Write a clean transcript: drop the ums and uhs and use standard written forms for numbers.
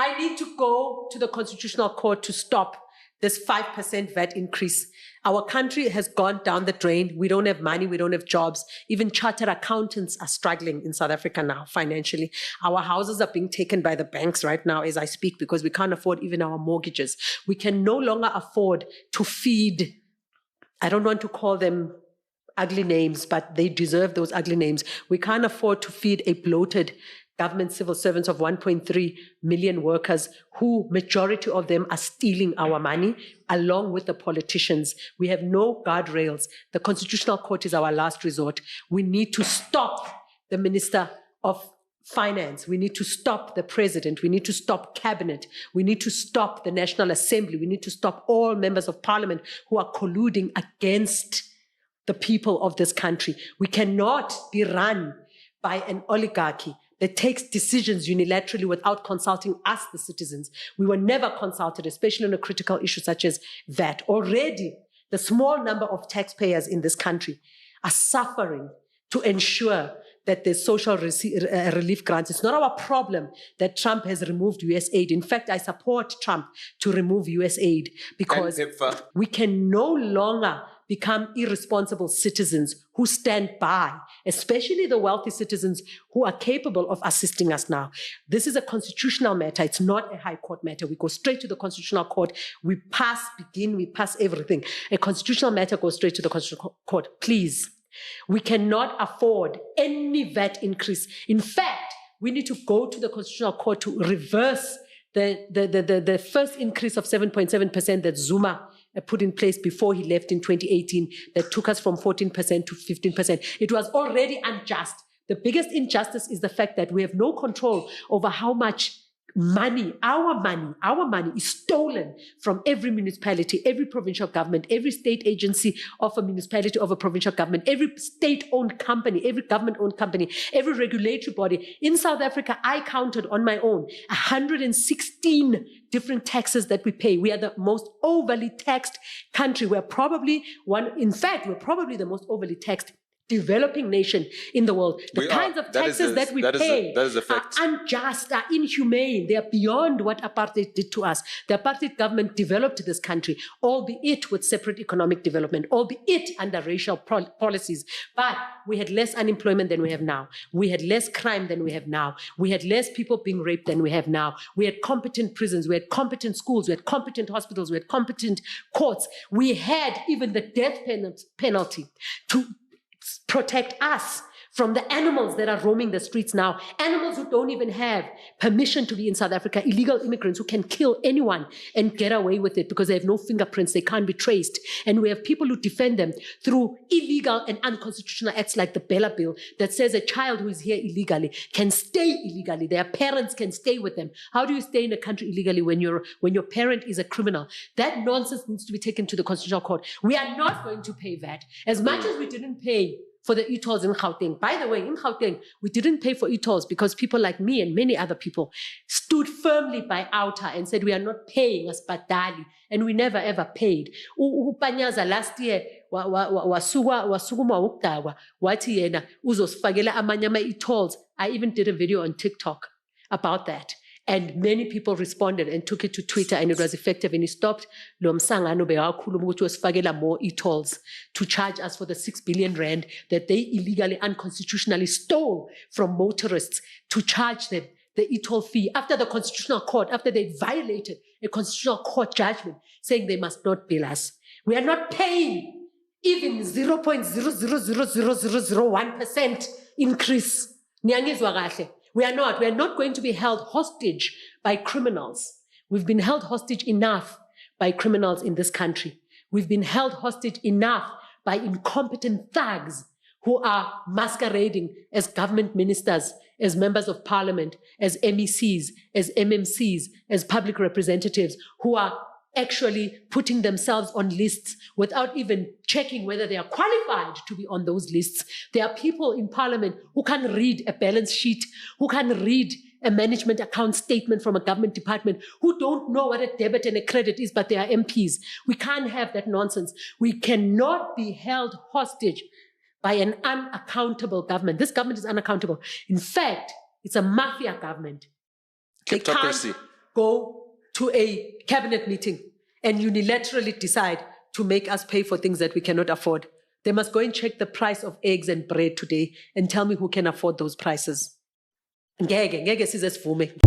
I need to go to the Constitutional Court to stop this 5% VAT increase. Our country has gone down the drain. We don't have money. We don't have jobs. Even chartered accountants are struggling in South Africa now financially. Our houses are being taken by the banks right now as I speak because we can't afford even our mortgages. We can no longer afford to feed, I don't want to call them ugly names, but they deserve those ugly names. We can't afford to feed a bloated government civil servants of 1.3 million workers who, majority of them, are stealing our money along with the politicians. We have no guardrails. The Constitutional Court is our last resort. We need to stop the Minister of Finance. We need to stop the President. We need to stop Cabinet. We need to stop the National Assembly. We need to stop all members of Parliament who are colluding against the people of this country. We cannot be run by an oligarchy that takes decisions unilaterally without consulting us, the citizens. We were never consulted, especially on a critical issue such as VAT. Already, the small number of taxpayers in this country are suffering to ensure that there's social relief grants. It's not our problem that Trump has removed US aid. In fact, I support Trump to remove US aid because we can no longer become irresponsible citizens who stand by, especially the wealthy citizens who are capable of assisting us now. This is a constitutional matter. It's not a high court matter. We go straight to the Constitutional Court. We pass everything. A constitutional matter goes straight to the Constitutional Court. Please. We cannot afford any VAT increase. In fact, we need to go to the Constitutional Court to reverse the first increase of 7.7% that Zuma put in place before he left in 2018 that took us from 14% to 15%. It was already unjust. The biggest injustice is the fact that we have no control over how much money, our money is stolen from every municipality, every provincial government, every state agency of a municipality, of a provincial government, every state-owned company, every government-owned company, every regulatory body. In South Africa, I counted on my own 116 different taxes that we pay. We are the most overly taxed country. We're probably the most overly taxed developing nation in the world. The kinds of taxes that we pay are unjust, are inhumane. They are beyond what apartheid did to us. The apartheid government developed this country, albeit with separate economic development, albeit under racial policies. But we had less unemployment than we have now. We had less crime than we have now. We had less people being raped than we have now. We had competent prisons. We had competent schools. We had competent hospitals. We had competent courts. We had even the death penalty to protect us from the animals that are roaming the streets now, animals who don't even have permission to be in South Africa, illegal immigrants who can kill anyone and get away with it because they have no fingerprints, they can't be traced. And we have people who defend them through illegal and unconstitutional acts like the Bella Bill that says a child who is here illegally can stay illegally. Their parents can stay with them. How do you stay in a country illegally when your parent is a criminal? That nonsense needs to be taken to the Constitutional Court. We are not going to pay that. As much as we didn't pay for the e-tolls in Gauteng. By the way, in Gauteng, we didn't pay for e-tolls because people like me and many other people stood firmly by Outer and said, we are not paying as Badali. And we never ever paid. Upanyaza last year, wasukuma ukdawa, wati yena, uzosfagela amanyama e-tolls. I even did a video on TikTok about that. And many people responded and took it to Twitter, and it was effective. And he stopped more e-tolls to charge us for the 6 billion rand that they illegally, unconstitutionally stole from motorists to charge them the e-toll fee after the Constitutional Court, after they violated a Constitutional Court judgment saying they must not bill us. We are not paying even 0.0000001% increase. We are not going to be held hostage by criminals. We've been held hostage enough by criminals in this country. We've been held hostage enough by incompetent thugs who are masquerading as government ministers, as members of parliament, as MECs, as MMCs, as public representatives, who are actually putting themselves on lists without even checking whether they are qualified to be on those lists. There are people in parliament who can read a balance sheet, who can read a management account statement from a government department, who don't know what a debit and a credit is, but they are MPs. We can't have that nonsense. We cannot be held hostage by an unaccountable government. This government is unaccountable. In fact, it's a mafia government. Kleptocracy. go to a cabinet meeting and unilaterally decide to make us pay for things that we cannot afford. They must go and check the price of eggs and bread today and tell me who can afford those prices. Ngeke size sivume.